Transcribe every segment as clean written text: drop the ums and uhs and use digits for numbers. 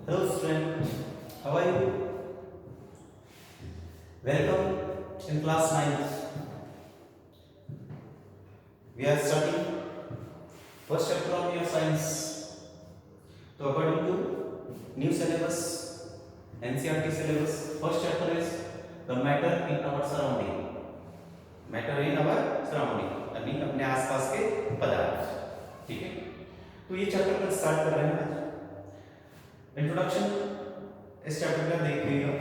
Hello student, how are you? Welcome in class 9th. We are studying first chapter of your science. So according to new syllabus, NCERT syllabus, first chapter is the matter in our surrounding. Matter in our surrounding, यानी अपने आसपास के पदार्थ. ठीक है, तो ये chapter का स्टार्ट कर रहे हैं. इंट्रोडक्शन इस चैप्टर का देखिएगा.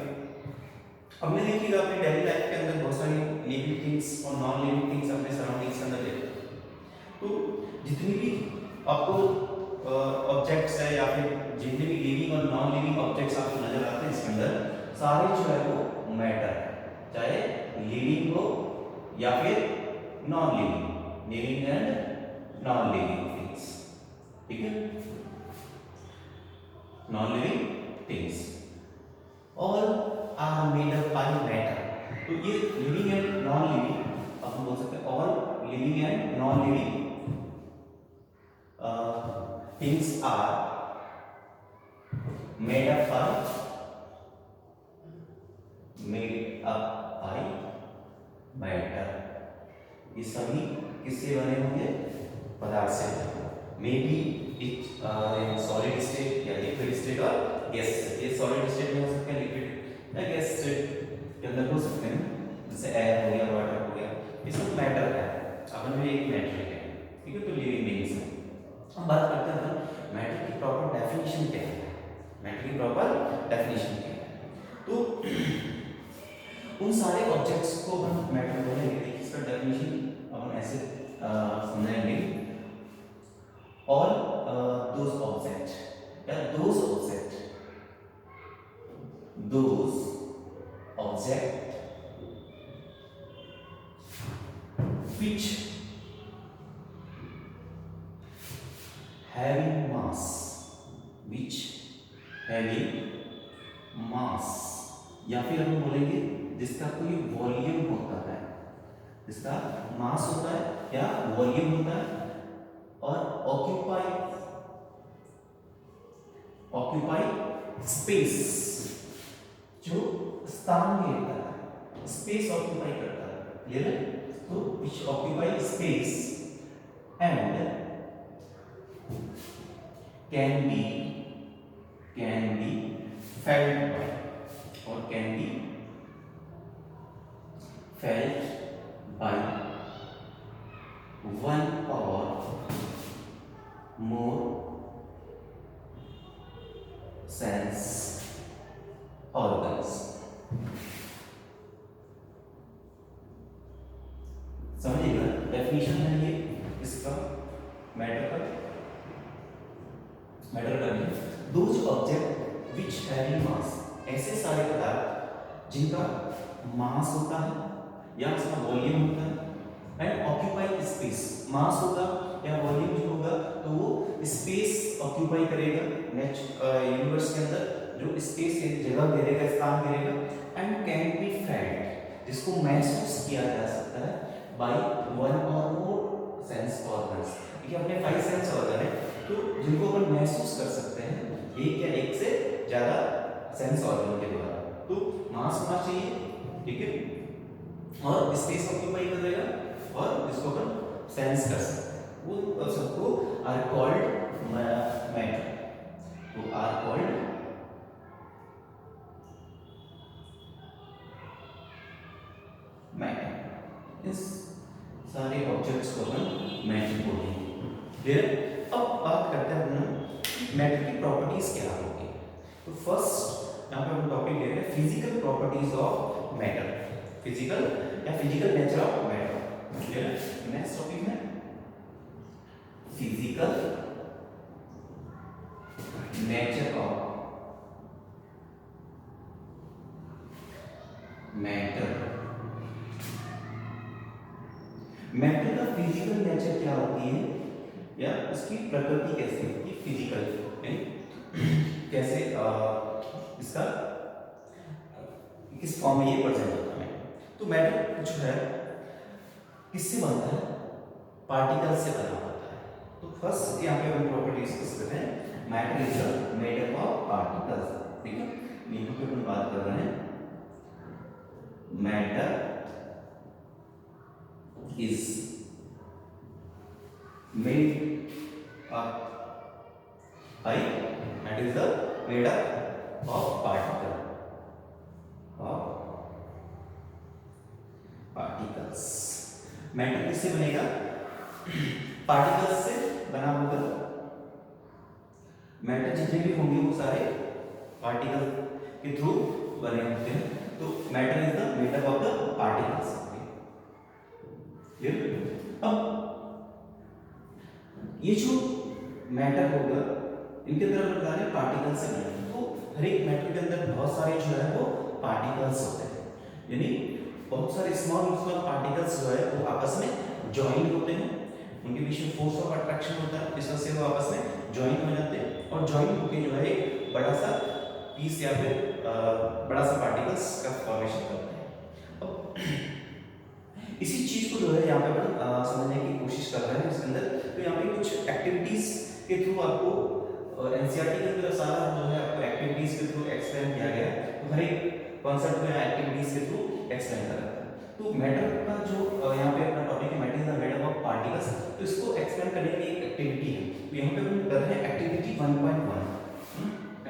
हमने देखिएगा अपने डेली लाइफ के अंदर बहुत सारी लिविंग थिंग्स और नॉन लिविंग थिंग्स अपने सराउंडिंग्स के अंदर देखते हैं. तो जितनी भी आपको ऑब्जेक्ट्स है या फिर जितने भी लिविंग और नॉन लिविंग ऑब्जेक्ट्स आपको नजर आते हैं इसके अंदर, सारे जो है वो मैटर है, चाहे लिविंग हो या फिर non living, living and non living things. ठीक है, non living things all are made up by matter. तो ये लिविंग एंड नॉन लिविंग अपन बोल सकते हैं. All living and non living things are made up by matter. ये सभी किससे बने होंगे? पदार्थ से. May be it solid state या लिक्विड स्टेट और गैस. ये सॉलिड स्टेट में हो सकते हैं, लिक्विड या गैस स्टेट के अंदर हो सकते हैं, जैसे एयर हो गया, वाटर हो गया. ये सब मैटर है. अपन में एक मैटर है. ठीक है, तो लिविंग बीइंग्स है. हम बात करते हैं मैटर की प्रॉपर डेफिनेशन क्या है. मैटर की प्रॉपर डेफिनेशन क्या है? तो उन सारे ऑब्जेक्ट्स को हम मैटर बोलेंगे. देखिए इसका डेफिनेशन अपन ऐसे समझाएंगे. All those objects which having mass या फिर हम बोलेंगे जिसका कोई वॉल्यूम होता है, जिसका मास होता है या वॉल्यूम होता है, और ऑक्यूपाई स्पेस, जो स्थान घेरता है, स्पेस ऑक्यूपाई करता है. क्लियर है? तो which occupy space and can be felt by और can be felt by one or more sense organs. समझिएगा डेफिनेशन है ये इसका मैटर का. Those object which having mass, ऐसे सारे पदार्थ जिनका मास होता है या उसका वॉल्यूम होता है, एंड ऑक्यूपाई स्पेस. मास होगा या वॉल्यूम जो होगा तो वो स्पेस ऑक्यूपाई करेगा यूनिवर्स के अंदर, जो स्पेस एक जगह घेरेगा, स्थान घेरेगा. एंड कैन बी फेल्ट, जिसको महसूस किया जा सकता है बाय वन और मोर सेंस ऑर्गन्स. ये अपने 5 सेंस ऑर्गन है, तो जिनको अपन महसूस कर सकते हैं एक या एक से ज्यादा सेंस ऑर्गन के द्वारा. तो मास होना चाहिए, ठीक है, और स्पेस ऑक्यूपाई करेगा और इसको अपन सेंस कर सकते हैं. वो सबको आर कॉल्ड मैटर. तो आर कॉल्ड मैटर. इस सारे ऑब्जेक्ट्स को अपन मैटर बोलेंगे. क्लियर? अब बात करते हैं मैटर की प्रॉपर्टीज क्या होगी. तो फर्स्ट यहाँ पे हम टॉपिक ले रहे हैं physical properties of matter. Physical या physical nature of matter. Next topic है physical nature of matter. Matter का फिजिकल नेचर क्या होती है या उसकी प्रकृति कैसी होती है. फिजिकल कैसे इसका किस फॉर्म में ये प्रेजेंट होता है. तो मैटर जो है किससे बनता है? पार्टिकल से बना होता है. तो फर्स्ट यहाँ पे हम प्रॉपर्टी डिस्कस करते हैं matter is made up of particles, ठीक है। यहाँ पे अपन बात कर रहे हैं matter is made up by that is the made up of particles. Matter किससे बनेगा? पार्टिकल्स से बना होगा। मैटर जितने भी होंगे वो सारे पार्टिकल के थ्रू बने होते हैं, तो matter is the made up of the particles. अब ये जो मैटर होगा इनके अंदर हम बता रहे हैं पार्टिकल से बने, तो हर एक मैटर के अंदर बहुत सारे जो है वो पार्टिकल्स होते हैं, यानी बहुत सारे स्मॉल पार्टिकल्स जो है वो आपस में ज्वाइन होते हैं, उनके बीच में फोर्स ऑफ अट्रैक्शन होता है, इस वजह से वो आपस में ज्वाइन हो जाते हैं और ज्वाइन होकर जो है एक बड़ा सा पीस या फिर बड़ा सा पार्टिकल्स का फॉर्मेशन करते हैं। अब इसी चीज को जो है यहाँ पे अपन समझने की कोशिश कर रहे हैं इसके अंदर, तो यहाँ पे कुछ एक्टिविटीज के थ्रू आपको एनसीईआरटी के अंदर सारा जो है आपको एक्टिविटीज के थ्रू एक्सप्लेन किया गया है, तो हर एक कॉन्सेप्ट में एक्टिविटीज के थ्रू एक्सप्लेन कर रहा है। तो मैटर का जो यहाँ पे अपना टॉपिक है matter is the made up of particles, तो इसको एक्सप्लेन करने की एक एक्टिविटी है, तो यहाँ पे हम कर रहे हैं एक्टिविटी 1.1।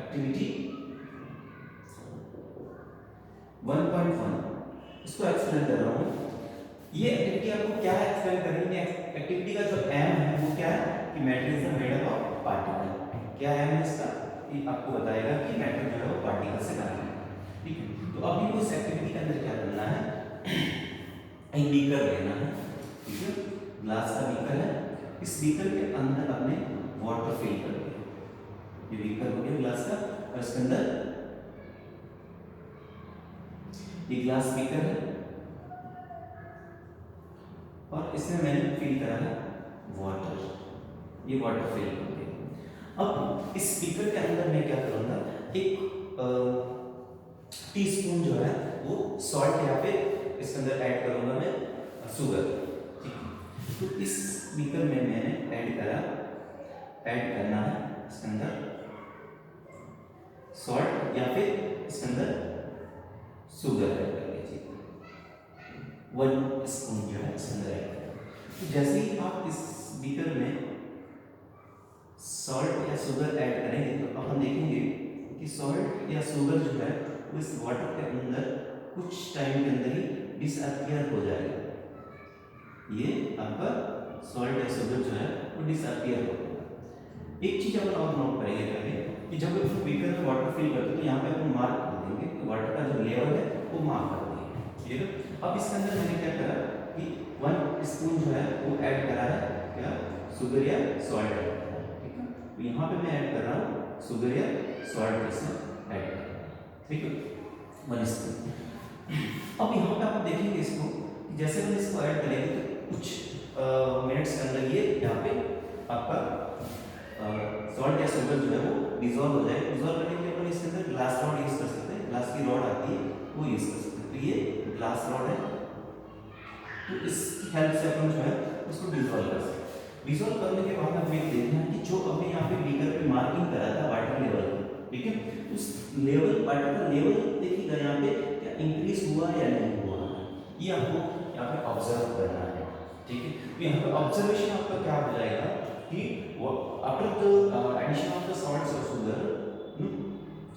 एक्टिविटी 1.1 इसको एक्सप्लेन कर रहा हूँ। ये एक्टिविटी आपको क्या एक्सप्लेन करेंगे? एक्टिविटी का जो एम है वो क्या है कि matter is the made up of particle. क्या एम है इसका? कि आपको बताएगा कि मैटर जो है वो पार्टिकल से बना है, ठीक है। तो अभी को इस एक्टिविटी के अंदर क्या करना है, एक बीकर लेना है, ठीक है, ग्लास का बीकर है, इस बीकर के अंदर आपने वाटर फिल कर दिया, ये बीकर हो गया ग्लास का, और इसके अंदर ये ग्लास बीकर है और इसमें मैंने फिल करा है वाटर, ये वाटर फिल कर दिया। अब इस स्पीकर के अंदर मैं क्या करूंगा, एक टीस्पून जो है वो सॉल्ट या फिर इसके अंदर ऐड करूंगा मैं शुगर, ठीक है। तो इस स्पीकर में मैंने ऐड करना है इसके अंदर सॉल्ट या फिर इसके अंदर शुगर ऐड कर लीजिए, 1 स्पून जो है इसके अंदर ऐड करें। तो जैसे ही आप इस बीकर में सॉल्ट या शुगर ऐड करेंगे तो अपन देखेंगे कि सॉल्ट या शुगर जो है वो इस वाटर के अंदर कुछ टाइम के अंदर ही डिसअपियर हो जाएगा। ये आपका सॉल्ट या शुगर जो है वो डिसअपियर हो जाएगा। एक चीज अपन और नोट करेंगे कभी कि जब हम बीकर में वाटर फिल करते हैं तो यहाँ पे अपन मार्क कर देंगे कि वाटर का जो लेवल है वो मार्क कर देंगे, ठीक है। अब इसके अंदर मैंने क्या करा कि 1 स्पून जो है वो ऐड करा है क्या, शुगर या सॉल्ट ऐड करा है, ठीक है। तो यहाँ पे मैं ऐड कर रहा हूँ शुगर या सॉल्ट इसमें ऐड कर रहा हूँ, ठीक है, 1 स्पून। अब यहाँ पे आप देखेंगे इसको, जैसे हम इसको ऐड करेंगे तो कुछ मिनट्स के अंदर ये यहाँ पे आपका सॉल्ट या शुगर जो है वो डिसॉल्व हो जाएगा। डिसॉल्व करने के लिए अपन इसके अंदर ग्लास रॉड यूज कर सकते हैं, ग्लास की रॉड आती है वो यूज कर सकते हैं। तो ये ग्लास रॉड है, तो इसकी हेल्प से अपन जो है उसको डिसॉल्व कर सकते हैं। डिसॉल्व करने के बाद हमें देखना है कि जो हमने यहाँ पे बीकर पे मार्किंग करा था वाटर लेवल, ठीक है, उस लेवल वाटर का लेवल देखिएगा यहाँ पे क्या इंक्रीज हुआ या नहीं हुआ, ये आपको यहाँ पे ऑब्जर्व करना है, ठीक है। तो यहाँ पे ऑब्जर्वेशन आपका क्या हो जाएगा कि after the addition of the salts और शुगर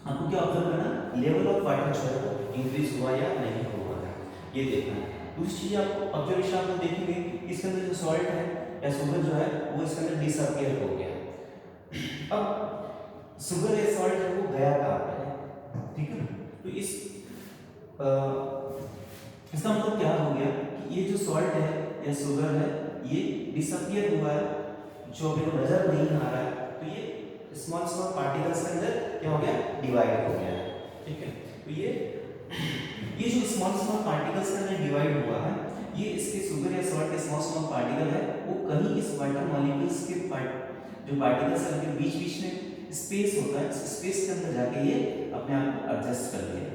आपको क्या ऑब्जर्व करना, लेवल ऑफ वाटर जो है इंक्रीज हुआ या नहीं हुआ है, ये देखना है। दूसरी चीज आपको ऑब्जर्वेशन आप देखेंगे इसके अंदर जो सॉल्ट है या शुगर जो है वो इसके अंदर डिसअपियर हो गया। अब शुगर या सॉल्ट है वो गया कहाँ पे है, ठीक है। तो इसका मतलब क्या हो गया कि ये जो सॉल्ट है या शुगर है ये डिसअपियर हुआ है, जो अभी को नजर नहीं आ रहा है, तो ये स्मॉल पार्टिकल्स के अंदर क्या हो गया, डिवाइड हो गया है, ठीक है। तो ये जो स्मॉल पार्टिकल्स के अंदर डिवाइड हुआ है, ये इसके शुगर या सॉल्ट के स्मॉल पार्टिकल है वो कहीं इस वाटर मॉलिक्यूल्स के जो पार्टिकल्स है उनके बीच बीच में स्पेस होता है, स्पेस के अंदर जाके ये अपने आप को एडजस्ट कर लेगा,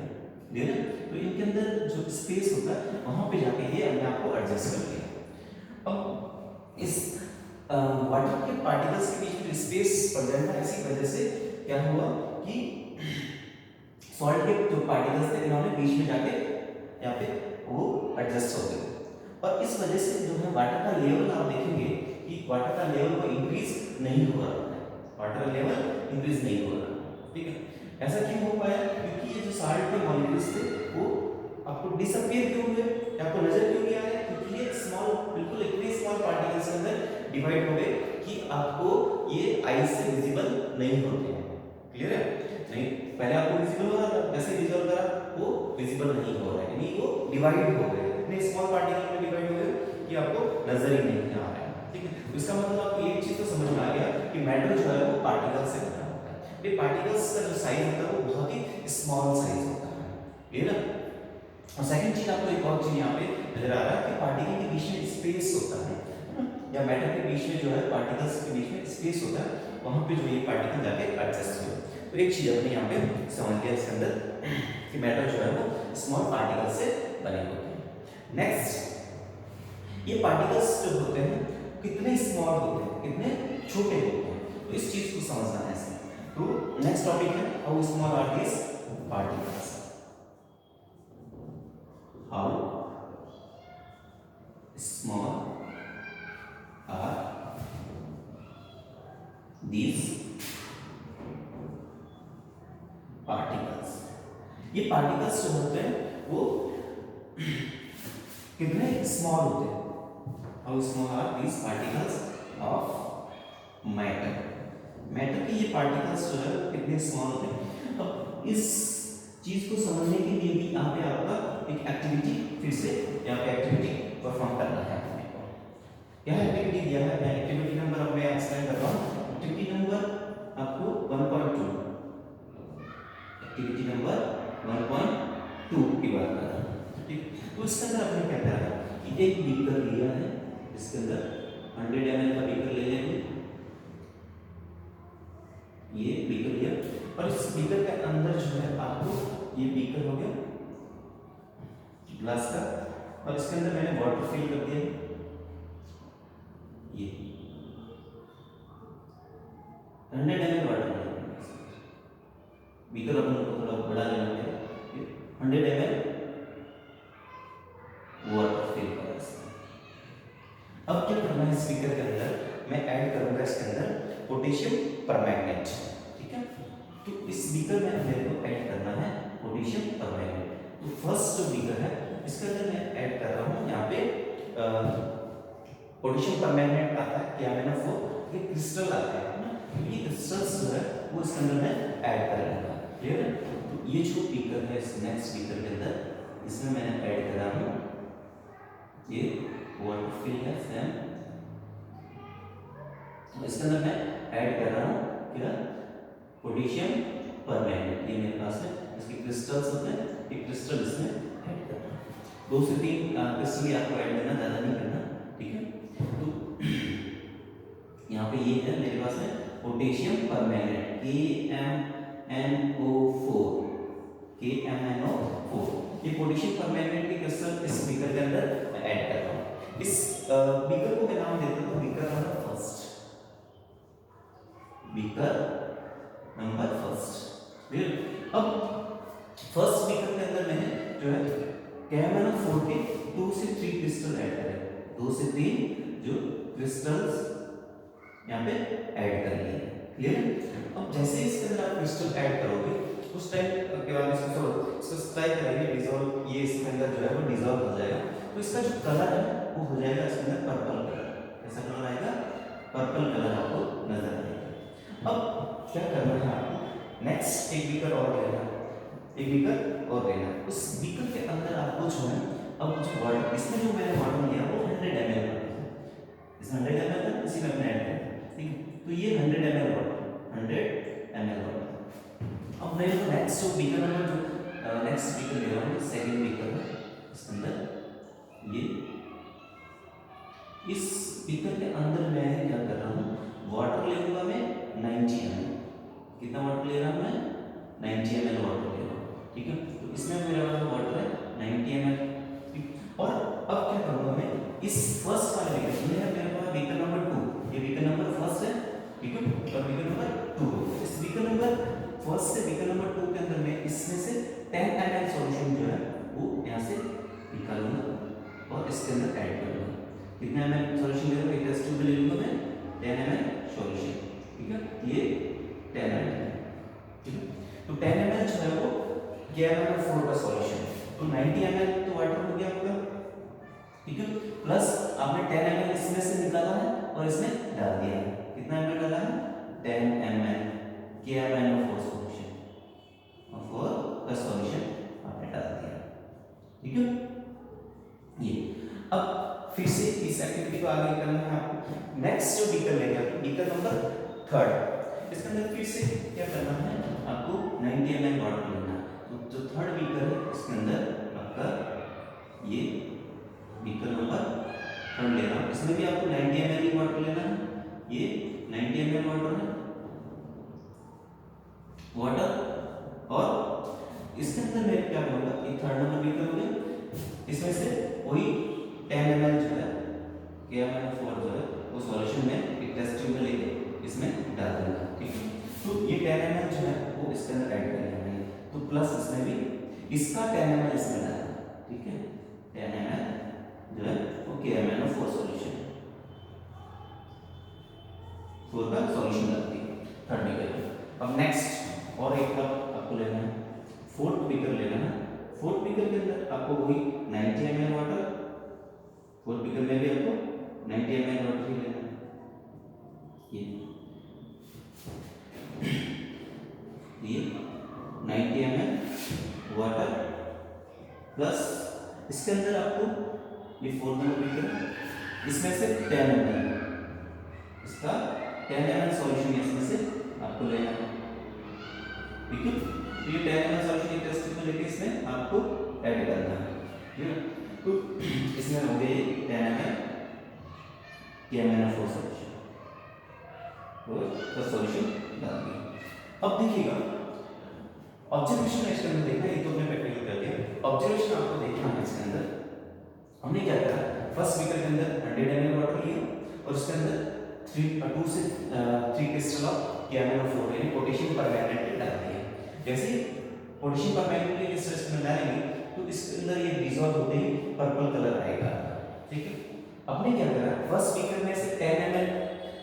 ठीक है। तो इनके अंदर जो स्पेस होता है वहां पे जाके ये अपने आप को एडजस्ट कर लेगा। अब इस वाटर के पार्टिकल्स के बीच में स्पेस पड़ जाएगा, इसी वजह से क्या हुआ कि सॉल्ट के जो पार्टिकल्स थे इन्होंने बीच में जाके यहाँ पे वो एडजस्ट हो गए, और इस वजह से जो है वाटर का लेवल आप देखेंगे कि वाटर का लेवल को इंक्रीज नहीं हो रहा है, वाटर का लेवल इंक्रीज नहीं हो रहा, ठीक है। ऐसा क्यों हो पाया? क्योंकि ये जो साल्ट के मॉलिक्यूल्स थे वो आपको डिसअपीयर क्यों हुए, आपको नजर क्यों नहीं आ रहे? क्योंकि ये स्मॉल, बिल्कुल इतने स्मॉल पार्टिकल्स के अंदर डिवाइड हो गए कि आपको ये आई से विजिबल नहीं होते हैं। क्लियर है? नहीं, पहले आपको विजिबल हो रहा था, जैसे रिजॉल्व करा वो विजिबल नहीं हो रहा है, यानी वो डिवाइड हो गए, इतने स्मॉल पार्टिकल में डिवाइड हो गए कि आपको नजर ही नहीं आ रहा है, ठीक है। तो इसका मतलब आपको एक चीज तो समझ में आ गया कि मैटर जो है वो पार्टिकल से बना होता है। ये पार्टिकल्स का जो साइज होता है वो बहुत ही स्मॉल साइज होता है, क्लियर है। और सेकंड चीज आपको एक और चीज यहाँ पे नजर आ रहा है कि पार्टिकल के बीच में स्पेस होता है या मैटर के बीच में जो है पार्टिकल्स के बीच में स्पेस होता है, वहां पे जो ये पार्टिकल जाके एडजस्ट हो। तो एक चीज अपने यहाँ पे समझ लिया इसके अंदर कि मैटर जो है वो स्मॉल पार्टिकल से बने होते हैं। नेक्स्ट, ये पार्टिकल्स जो होते हैं कितने स्मॉल होते हैं, कितने छोटे होते हैं, तो इस चीज को समझना है ऐसे। तो नेक्स्ट टॉपिक है how small are these particles, how small are these particles। ये पार्टिकल्स जो होते हैं वो कितने स्मॉल होते हैं, how small are these particles of matter. Matter के ये पार्टिकल्स जो है कितने स्मॉल होते हैं। अब इस चीज को समझने के लिए भी यहाँ पे आपका एक एक्टिविटी फिर से यहाँ पे एक्टिविटी परफॉर्म करना है। क्या एक्टिविटी दिया है, मैं एक्टिविटी नंबर अब मैं एक्सप्लेन कर रहा हूँ। एक्टिविटी नंबर आपको 1.2, एक्टिविटी नंबर 1.2 की बात कर रहा हूँ, ठीक। तो इसके अंदर आपने क्या करा है कि एक बीकर लिया है, इसके अंदर 100 ml का बीकर ले लेंगे, ये बीकर लिया, और इस बीकर के अंदर जो है आपको ये बीकर हो गया ग्लास का, और इसके अंदर मैंने वाटर फिल कर दिया, ये 100 ml वाटर बीकर अपन को थोड़ा बड़ा लेना है, 100 ml वाटर फिल करा इसमें। अब क्या करना है, स्पीकर के अंदर मैं ऐड करूंगा इसके अंदर पोटेशियम परमैंगनेट, ठीक है। तो इस बीकर में मेरे को ऐड करना है पोटेशियम परमैंगनेट। तो फर्स्ट जो बीकर है इसके अंदर मैं ऐड कर रहा हूँ यहाँ पे पोटेशियम परमैंगनेट आता है क्या मैंने वो ये क्रिस्टल आता है ना, ये क्रिस्टल्स जो है वो इसके अंदर मैं ऐड कर लूंगा, क्लियर है। तो ये जो बीकर है इस नेक्स्ट बीकर के अंदर इसमें मैंने ऐड करा हूँ ये वाटर फिल है सेम, तो इसके अंदर मैं ऐड कर रहा हूँ क्या पोटेशियम परमैंगनेट, ये मेरे पास है, इसके क्रिस्टल्स होते हैं, ये क्रिस्टल इसमें ऐड कर रहा हूँ। 2 से 3 क्रिस्टल आपको ऐड करना, ज़्यादा नहीं करना, ठीक है। तो यहाँ पे ये है मेरे पास है पोटेशियम परमैंगनेट KMnO4, ये पोटेशियम परमैंगनेट के क्रिस्टल इस बीकर के अंदर मैं ऐड कर रहा हूँ। इस बीकर को मैं नाम देता हूँ beaker number first, beaker number first. अब फर्स्ट बीकर के अंदर मैंने जो है KMnO4 के 2 से 3 क्रिस्टल ऐड करे, 2 से 3 जो क्रिस्टल्स यहाँ पे ऐड कर लिए, क्लियर। अब जैसे इसके अंदर आप क्रिस्टल ऐड करोगे उस टाइम के बाद इसको स्ट्राइक करेंगे डिसॉल्व, ये इसके अंदर जो है वो डिसॉल्व हो जाएगा, तो इसका जो कलर है वो हो जाएगा इसके अंदर पर्पल कलर, कैसा कलर आएगा, पर्पल कलर आपको नजर आएगा। अब क्या करना है आपको, नेक्स्ट एक बीकर और लेना, एक बीकर और लेना, उस बीकर के अंदर आपको जो है अब जो वाटर, इसमें जो मैंने वाटर लिया वो 100 ml है, इस 100 ml है इसी में अपने ऐड करें, ठीक है। तो ये 100 ml वाटर, 100 ml वाटर। अब मैं नेक्स्ट जो बीकर नंबर जो नेक्स्ट बीकर ले रहा हूँ, सेकंड बीकर है, इसके अंदर ये इस बीकर के अंदर मैं क्या कर रहा हूँ, वाटर ले लूँगा मैं 90 ml, कितना वाटर ले रहा हूँ मैं, 90 ml वाटर ले रहा हूँ, ठीक है। तो इसमें मेरा वाटर है 90 ml, और अब क्या करूँगा मैं, इस फर्स्ट वाले बीकर, ये है मेरे पास बीकर नंबर 2, ये कितना ml सॉल्यूशन ले रहा हूँ, एक टेस्ट ट्यूब में ले लूंगा मैं 10 ml सॉल्यूशन, ठीक है, ये 10 ml है, ठीक है। तो 10 ml जो है वो KMnO4 का सॉल्यूशन, तो 90 ml तो वाटर हो गया आपका, ठीक है, प्लस आपने 10 ml इसमें से निकाला है और इसमें डाल दिया है, कितना ml डाला है, 10 ml KMnO4 सॉल्यूशन, और 4 का सॉल्यूशन आपने डाल दिया, ठीक है। ये अब फिर से इस एक्टिविटी को आगे करना है आपको। नेक्स्ट जो बीकर लेंगे आप, बीकर नंबर 3, इसके अंदर फिर से क्या करना है आपको, 90 ml वाटर लेना है। तो जो थर्ड बीकर है इसके अंदर आपका ये बीकर नंबर 3 ले रहा हूँ, इसमें भी आपको 90 ml ही वाटर लेना है, ये 90 ml वाटर है, वाटर, और इसके अंदर मैं क्या करूँगा, एक थर्ड नंबर बीकर हो गया, इसमें से वही 10 ml जो है KMnO4 जो है वो सॉल्यूशन में एक टेस्ट ट्यूब में लेके इसमें डाल देना, ठीक है। तो ये 10 ml जो है वो इसके अंदर ऐड कर लेना है, तो प्लस इसमें भी इसका 10 ml इसमें डालना, ठीक है, 10 ml जो है वो KMnO4 सॉल्यूशन 4 का सॉल्यूशन डालती है थर्ड बीकर। अब नेक्स्ट और एक कप आपको लेना है, फोर्थ बीकर लेना है, फोर्थ बीकर के अंदर आपको वही 90 ml वाटर, फोर्थ बीकर में भी आपको 90 ml वाटर ही लेना है, ये 90 ml वाटर प्लस इसके अंदर आपको ये फोर्थ नंबर बीकर, इसमें से 10 ml, इसका 10 ml सॉल्यूशन इसमें से आपको लेना है, ठीक है। तो ये 10 ml सॉल्यूशन टेस्ट ट्यूब में लेके इसमें आपको ऐड करना है, ठीक है। तो इसमें हो गए 10 ml KMnO4 सॉल्यूशन, तो सॉल्यूशन डाल दिया। अब देखिएगा ऑब्जर्वेशन इसके अंदर देखना, ये तो मैं प्रैक्टिकल कर दिया, ऑब्जर्वेशन आपको देखना है इसके अंदर। हमने क्या करा, फर्स्ट बीकर के अंदर 100 ml वाटर लिया और उसके अंदर 2 से 3 क्रिस्टल ऑफ KMnO4 यानी पोटेशियम परमैंगनेट डाल दिया। जैसे पोटेशियम परमैंगनेट के क्रिस्टल इसमें डालेंगे तो इसके अंदर ये डिसॉल्व होते ही पर्पल कलर आएगा, ठीक है। आपने क्या करा, फर्स्ट बीकर में से 10 ml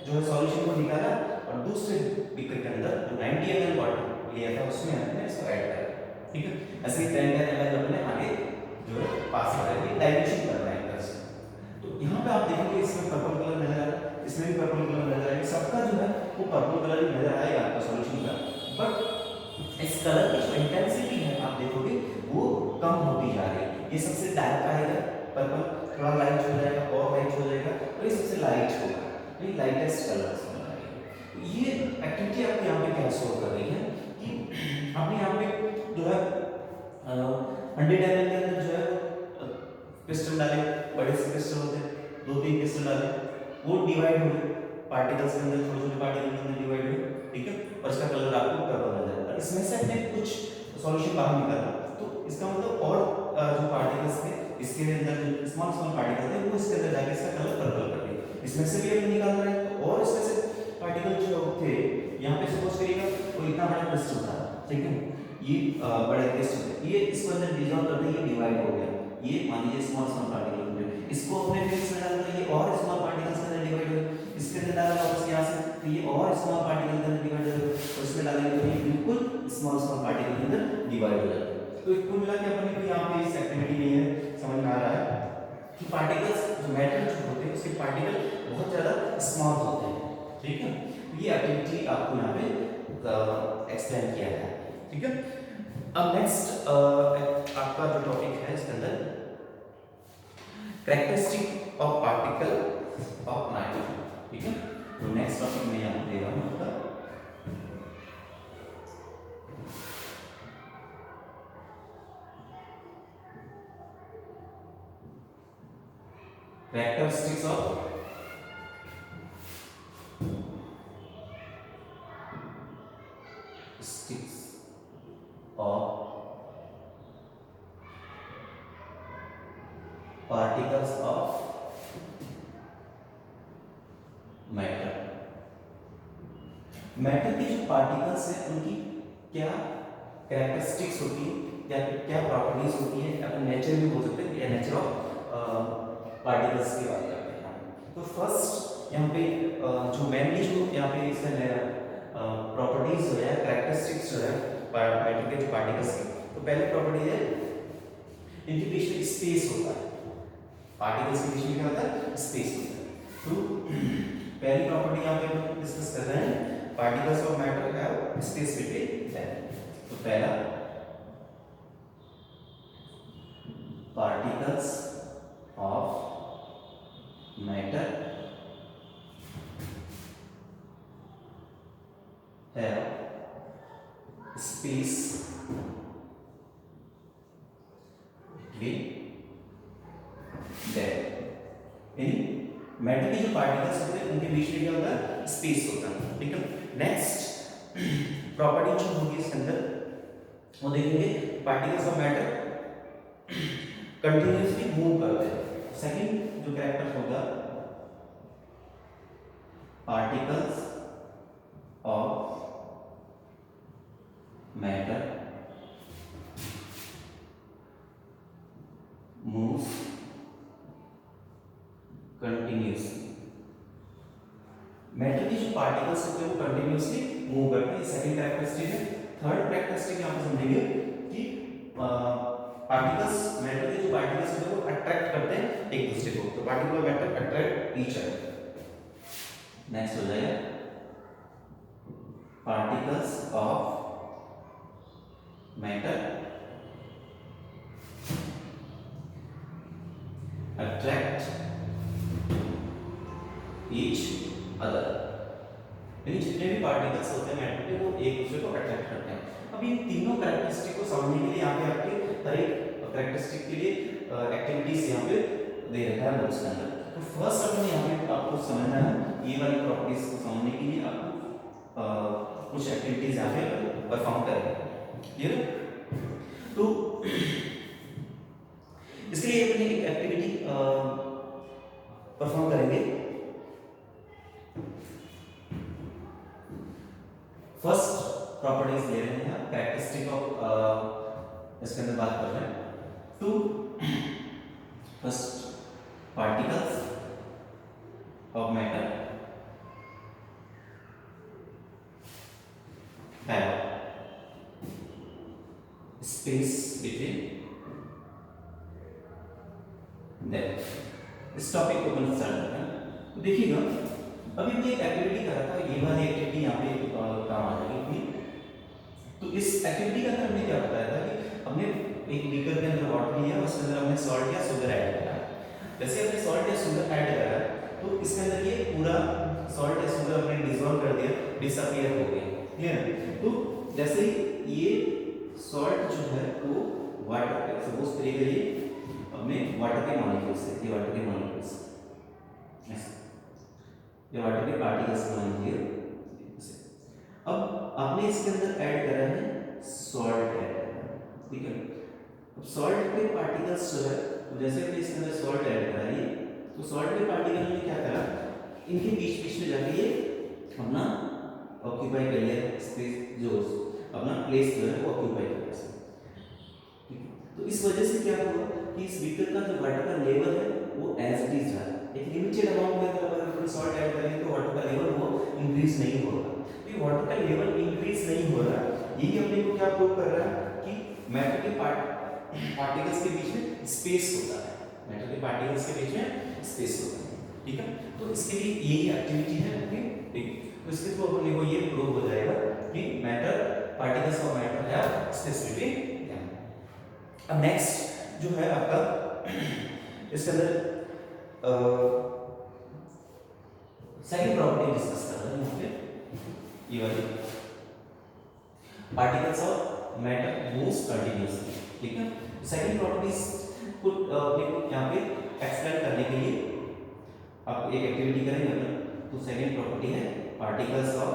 जो है सॉल्यूशन को निकाला और दूसरे बीकर के अंदर जो 90 ml वाटर लिया था उसमें हमने इसको ऐड करा, ठीक है। ऐसे ही 10 ml अपने आगे जो है पास कर रहे हैं, डाइल्यूशन कर रहे हैं इधर से। तो यहाँ पे आप देखोगे इसमें पर्पल कलर नजर आ रहा है, इसमें भी पर्पल कलर नजर आएगा, सबका जो है वो पर्पल कलर ही नजर आएगा आपका सॉल्यूशन का, बट इस कलर की जो इंटेंसिटी है आप देखोगे वो कम होती जा रही है। ये सबसे डार्क आएगा पर्पल, थोड़ा लाइट हो जाएगा और लाइट हो जाएगा, और ये सबसे लाइट होगा, ये लाइटेस्ट कलर समझ आएगा। ये एक्टिविटी आपको यहाँ पे क्या शो कर रही है कि आपने यहाँ पे जो है 100 ml के अंदर जो है क्रिस्टल डाले, बड़े से क्रिस्टल होते हैं, 2-3 क्रिस्टल डाले, वो डिवाइड हुए पार्टिकल्स के अंदर, छोटे-छोटे पार्टिकल के अंदर डिवाइड हुए, ठीक है, और इसका कलर आपको पर्पल नजर आएगा। इसमें से हमने कुछ सॉल्यूशन बाहर निकाला, तो इसका मतलब और जो पार्टिकल्स थे इसके अंदर जो स्मॉल पार्टिकल थे वो इसके अंदर जाके इसका कलर पर्पल कर दिया। इसमें से भी हम निकाल रहे हैं, तो और इसमें से पार्टिकल जो थे यहाँ पे सपोज करिएगा वो इतना बड़ा क्रिस्टल था, ठीक है, ये बड़ा क्रिस्टल है, ये इसको अंदर डिसॉल्व करते ही डिवाइड हो गया, ये मान लीजिए स्मॉल पार्टिकल हो गया, इसको अपने फिर इसमें डाल दिया, ये और स्मॉल पार्टिकल्स के अंदर डिवाइड हो गया, इसके अंदर डाला वापस यहाँ से, तो ये और स्मॉल पार्टिकल के अंदर डिवाइड हो गया, और इसमें डालेंगे तो ये बिल्कुल स्मॉल पार्टिकल के अंदर डिवाइड हो जाता है। तो कुल मिला के अपन को यहाँ पे इस एक्टिविटी में ये समझ में आ रहा है कि पार्टिकल्स जो मैटर जो होते हैं उसके पार्टिकल बहुत ज़्यादा स्मॉल होते हैं, ठीक है। ये एक्टिविटी आपको यहाँ पे एक्सप्लेन किया है, ठीक है। अब नेक्स्ट आपका जो टॉपिक है इसके अंदर characteristic of particle of matter, ठीक है। तो नेक्स्ट टॉपिक मैं यहाँ दे रहा हूँ आपका characteristics of particles of matter। Matter के जो पार्टिकल्स हैं उनकी क्या कैरेक्टरिस्टिक्स होती है, क्या प्रॉपर्टीज होती है, अपन नेचर भी बोल सकते हैं या नेचर ऑफ पार्टिकल्स की बात करते हैं, फर्स्ट यहाँ पे जो मेनली जो यहाँ पे इसमें प्रॉपर्टीज जो है, कैरेक्टरिस्टिक्स जो है मैटर के पार्टिकल्स की, तो पहले प्रॉपर्टी है इनके बीच में स्पेस होता है, पार्टिकल्स के बीच में क्या होता है, स्पेस होता है। तो पहली प्रॉपर्टी यहाँ पे हम डिस्कस कर रहे हैं, particles of matter have space between them. तो पहला, particles of matter have space between them। यानी मैटर के जो पार्टिकल्स होते हैं उनके बीच में क्या होता है, स्पेस होता है, ठीक है। नेक्स्ट प्रॉपर्टी जो होगी इसके अंदर वो देखेंगे, particles of matter continuously move करते हैं। सेकंड जो कैरेक्टर होगा, particles of matter moves continuously. Matter की जो पार्टिकल्स होते हैं वो कंटिन्यूअसली मूव करते हैं, सेकंड कैरेक्टरिस्टिक है। थर्ड कैरेक्टरिस्टिक यहां पे समझेंगे कि पार्टिकल्स, मैटर के जो पार्टिकल्स होते हैं वो अट्रैक्ट करते हैं एक दूसरे को, तो particle of matter attract each other. Next हो जाएगा, particles of matter attract each other. यानी जितने भी पार्टिकल्स होते हैं मैटर के वो एक दूसरे को अट्रैक्ट करते हैं। अब इन तीनों कैरेक्टरिस्टिक को समझने के लिए यहाँ पे आपके हर एक कैरेक्टरिस्टिक के लिए एक्टिविटीज यहाँ पे दे रखा है नोट्स के अंदर। तो फर्स्ट अपने यहाँ पे आपको समझना है, ये वाली प्रॉपर्टीज को समझने के लिए आपको कुछ एक्टिविटीज यहाँ पे परफॉर्म करेंगे, क्लियर है। तो इसके लिए अपनी एक एक्टिविटी परफॉर्म करेंगे। फर्स्ट प्रॉपर्टीज ले रहे हैं, कैरेक्टरिस्टिक ऑफ इसके अंदर बात कर रहे हैं। To first, particles of matter have space between them. इस टॉपिक को अपन स्टार्ट करते हैं। तो देखिएगा, अभी हमने एक एक्टिविटी करा था, ये वाली एक्टिविटी यहाँ पे काम आ जाएगी अपनी। तो इस एक्टिविटी के अंदर हमने क्या बताया था कि हमने एक बीकर के अंदर वाटर लिया, उसके अंदर हमने सॉल्ट या शुगर ऐड करा। जैसे हमने सॉल्ट या शुगर ऐड करा तो इसके अंदर ये पूरा सॉल्ट या शुगर हमने डिसॉल्व कर दिया, डिसअपीयर हो गया, क्लियर। तो जैसे ही ये सॉल्ट जो है वो वाटर के, सपोज करिए ये हमने वाटर के मॉलिक्यूल्स से, ये वाटर के मॉलिक्यूल्स, ये वाटर के पार्टिकल्स मान लीजिए। अब आपने इसके अंदर ऐड करा है सॉल्ट ऐड करा, ठीक है। अब सॉल्ट के पार्टिकल्स जो है, तो जैसे हमने इसके अंदर सॉल्ट ऐड करा ये, तो सॉल्ट के पार्टिकल ने क्या करा, इनके बीच बीच में जाके ये अपना ऑक्यूपाई कर लिया स्पेस, जो अपना प्लेस जो है वो ऑक्यूपाई कर लिया, ठीक है। तो इस वजह से क्या हुआ कि इस बीकर का जो वाटर का लेवल है वो एज इट इज रहा, एक लिमिटेड अमाउंट में अगर अपन सॉल्ट ऐड करेंगे तो वाटर का लेवल वो इंक्रीज नहीं होगा। तो वाटर का लेवल इंक्रीज नहीं हो रहा, यही अपने को क्या प्रूव कर रहा है कि मैटर के पार्टिकल्स के बीच में स्पेस होता है, मैटर के पार्टिकल्स के बीच में स्पेस होता है, ठीक है। तो इसके लिए यही एक्टिविटी है अपनी, ठीक। तो इसके थ्रू अपने को ये प्रूव हो जाएगा कि matter, particles of matter have space between them. अब नेक्स्ट जो है आपका इसके अंदर सेकंड प्रॉपर्टी डिस्कस कर रहे हैं यहाँ पे, ये वाली, particles of matter moves continuously, ठीक है। सेकंड प्रॉपर्टीज को यहाँ पे एक्सप्लेन करने के लिए आप एक एक्टिविटी करेंगे अपन। तो सेकंड प्रॉपर्टी है particles of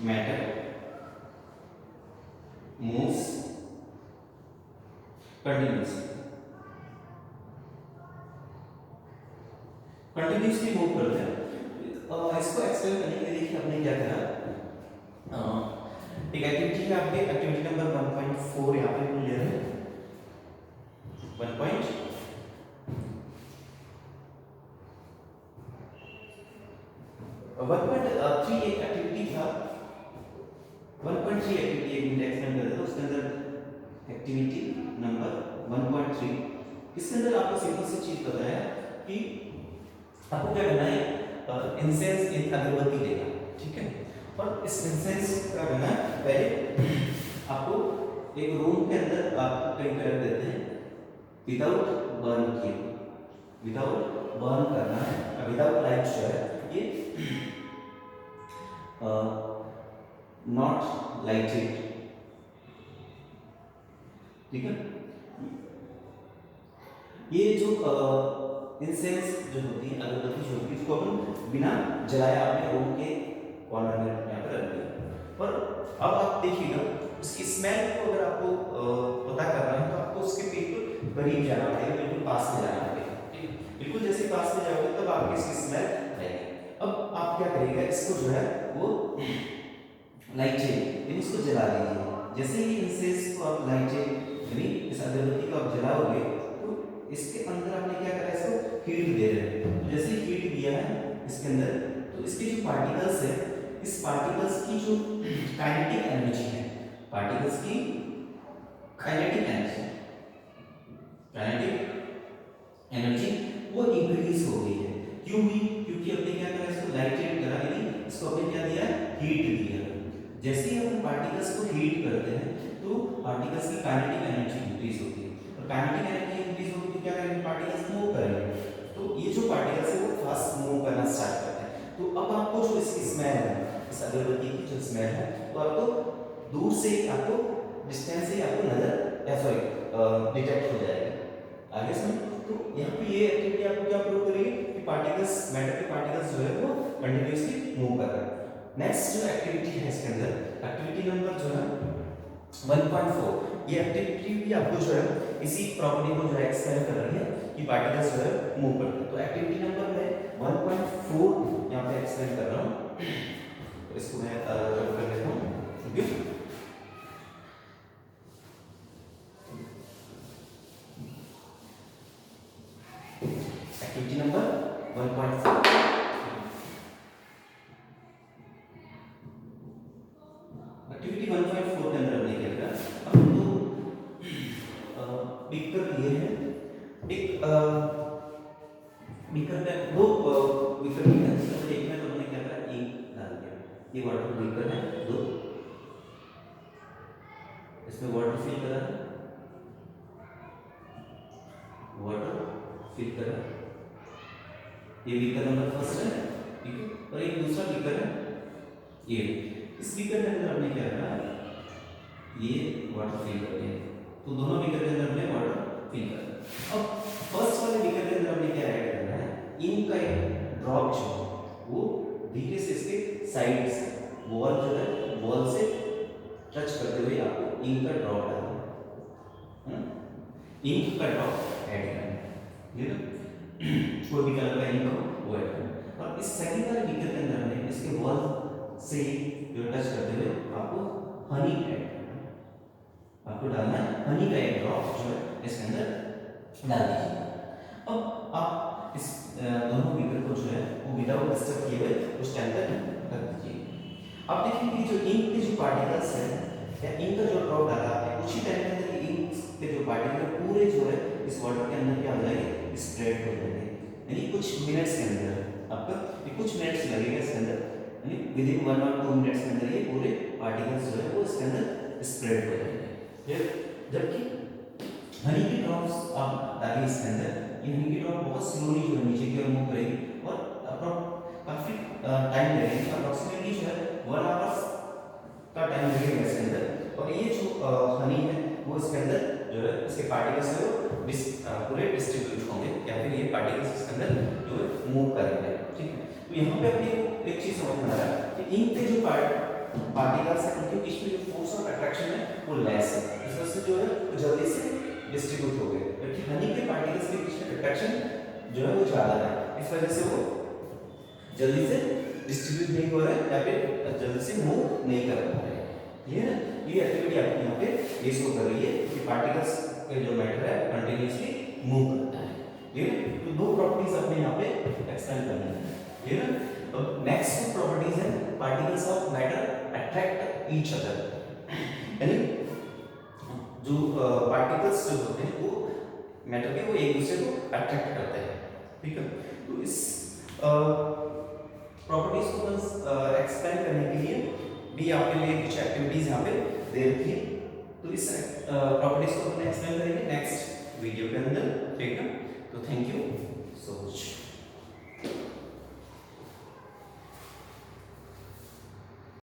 matter moves continuously, continuously move करते हैं। इसको एक्सप्लेन करने के लिए हमने क्या करा, एक एक्टिविटी है आपके, एक्टिविटी नंबर 1.4 यहाँ पे ले रहे हैं। 1.4 1.3 एक एक्टिविटी था, 1.3 एक्टिविटी एक मिनट एक्सप्लेन कर देता हूं। उसके अंदर एक्टिविटी नंबर 1.3, इसके अंदर आपको सिंपल सी चीज पता है कि आपको क्या करना है, इंसेंस एक अगरबत्ती लेगा, ठीक है, और इस इंसेंस का करना है, पहले आपको एक रूम के अंदर आप कहीं पे रख देते हैं, विदाउट बर्न किए, विदाउट बर्न करना है, विदाउट लाइट जो है ये नॉट लाइटेड, ठीक है। ये जो इंसेंस जो होती है, अगरबत्ती जो होती है, इसको अपन बिना जलाए आपने रूम के कॉर्नर में यहाँ पर रख दिया। पर अब आप देखिएगा उसकी स्मेल को अगर आपको पता करना है तो आपको उसके बिल्कुल करीब जाना पड़ेगा, बिल्कुल पास में जाना पड़ेगा, ठीक है। बिल्कुल जैसे पास में जाओगे तब आपकी इसकी स्मेल आएगी। अब आप क्या करिएगा, इसको जो है वो लाइटें यानी इसको जला दीजिए। जैसे ही इंसेंस को आप लाइटें यानी इस अगरबत्ती को आप जलाओगे तो इसके अंदर आपने क्या करा है, इसको हीट दे रहे हैं। तो जैसे ही हीट दिया है इसके अंदर, तो इसके जो पार्टिकल्स है, इस पार्टिकल्स की जो काइनेटिक एनर्जी है, पार्टिकल्स की काइनेटिक एनर्जी, काइनेटिक एनर्जी वो इंक्रीज हो गई है। क्यों हुई? क्योंकि अपने क्या करा, इसको लाइटेड करा, यानी इसको अपने क्या दिया, हीट दिया। जैसे ही अपन पार्टिकल्स को हीट करते हैं तो पार्टिकल्स की काइनेटिक एनर्जी इंक्रीज होती है, और काइनेटिक एनर्जी इंक्रीज होगी तो क्या करेंगे, पार्टिकल्स मूव करेंगे। तो ये जो पार्टिकल्स है वो फास्ट मूव करना स्टार्ट करते हैं। तो अब आपको जो इसकी स्मेल है, इस अगरबत्ती की जो स्मेल है, तो आपको दूर से ही, आपको डिस्टेंस से ही आपको नजर या सॉरी डिटेक्ट हो जाएगा। आगे सुन, तो यहाँ पे ये एक्टिविटी आपको क्या प्रूव करेगी कि पार्टिकल्स, मैटर के पार्टिकल्स जो है वो कंटिन्यूअसली मूव कर रहे हैं। नेक्स्ट जो एक्टिविटी है इसके अंदर, एक्टिविटी नंबर जो है 1.4, ये एक्टिविटी भी आपको जो है इसी प्रॉपर्टी को जो है एक्सप्लेन कर रही है कि पार्टिकल्स जो है मूव करते हैं। तो एक्टिविटी नंबर मैं 1.4 यहाँ पे एक्सप्लेन कर रहा हूँ, तो इसको मैं रब कर लेता हूँ। एक्टिविटी नंबर 1.4, एक्टिविटी 1.4 के अंदर हमने क्या किया, अब दो बीकर लिए हैं, एक बीकर में दो बीकर लिए हैं, इसमें एक में तो हमने क्या करा, इंक डाल दिया। ये वाटर बीकर है दो, इसमें वाटर फिल करा, वाटर फिल करा, ये बीकर नंबर फर्स्ट है, ठीक है, और एक दूसरा बीकर है ये। इस बीकर के अंदर हमने क्या करा, ये वाटर फिल कर दिया, तो दोनों बीकर के अंदर हमने वाटर फिल कर दिया। अब फर्स्ट वाले बीकर के अंदर हमने क्या ऐड करना है, इंक का एक ड्रॉप जो वो धीरे से इसके साइड से वॉल जो है, वॉल से टच करते हुए आपको इंक का ड्रॉप डालना है, इंक का ड्रॉप ऐड करना है, ये ना कोई भी कलर का इंक हो वो ऐड करना। और इस सेकंड वाले बीकर के अंदर हमने इसके वॉल से जो टच करते हुए आपको हनी ऐड करना है, आपको डालना है हनी का एक ड्रॉप जो है इसके अंदर डाल दीजिए। अब आप इस दोनों बीकर को जो है वो विदाउट डिस्टर्ब किए हुए उस टाइम तक रख दीजिए। अब देखिए जो इंक के जो पार्टिकल्स हैं या इंक का जो ड्रॉप डाला है, उसी टाइम के अंदर इंक के जो पार्टिकल पूरे जो है इस वाटर के अंदर क्या हो जाएंगे, स्प्रेड हो जाएंगे, यानी कुछ मिनट्स के अंदर आपका ये कुछ मिनट्स लगेगा इसके अंदर, यानी विद इन 1 और 2 मिनट्स के अंदर ये पूरे पार्टिकल्स जो है वो इसके अंदर स्प्रेड हो जाएंगे। जबकि हनी की ड्रॉप्स आप डालिए इसके अंदर, ये हनी की ड्रॉप बहुत स्लोली जो है नीचे की ओर मूव करेगी और काफी टाइम लगेगा, अप्रोक्सीमेटली जो है 1 आवर का टाइम लगेगा इसके अंदर। और ये जो हनी है वो इसके अंदर जो है इसके पार्टिकल्स है वो पूरे डिस्ट्रीब्यूट होंगे, या फिर ये पार्टिकल्स इसके अंदर जो है मूव करेंगे, ठीक है। तो यहाँ पे अपने एक चीज समझ में आ रहा है कि इंक के जो पार्टिकल्स हैं उनके बीच में जो फोर्स ऑफ अट्रैक्शन है वो लेस है, इस वजह से जो है वो जल्दी से डिस्ट्रीब्यूट हो गए, जबकि हनी के पार्टिकल्स के बीच में अट्रैक्शन जो है वो ज्यादा है, इस वजह से वो जल्दी से डिस्ट्रीब्यूट नहीं हो रहा है या फिर जल्दी से मूव नहीं कर पा रहे हैं। ये ना ये एक्टिविटी आपको यहाँ पे ये शो कर रही है कि पार्टिकल्स के जो मैटर है कंटिन्यूअसली मूव करता है। ये तो दो प्रॉपर्टीज अपने यहाँ पे एक्सप्लेन करनी है। ये ना अब नेक्स्ट प्रॉपर्टीज है particles of matter attract each other, यानी जो पार्टिकल्स जो होते हैं वो मैटर के वो एक दूसरे को अट्रैक्ट करते हैं, ठीक है। तो इस प्रॉपर्टीज को एक्सप्लेन करने के लिए भी आपके लिए कुछ एक्टिविटीज यहाँ पे दे रखी है, तो इस प्रॉपर्टीज को हमने एक्सप्लेन करेंगे नेक्स्ट वीडियो के अंदर, ठीक है। तो थैंक यू सो मच।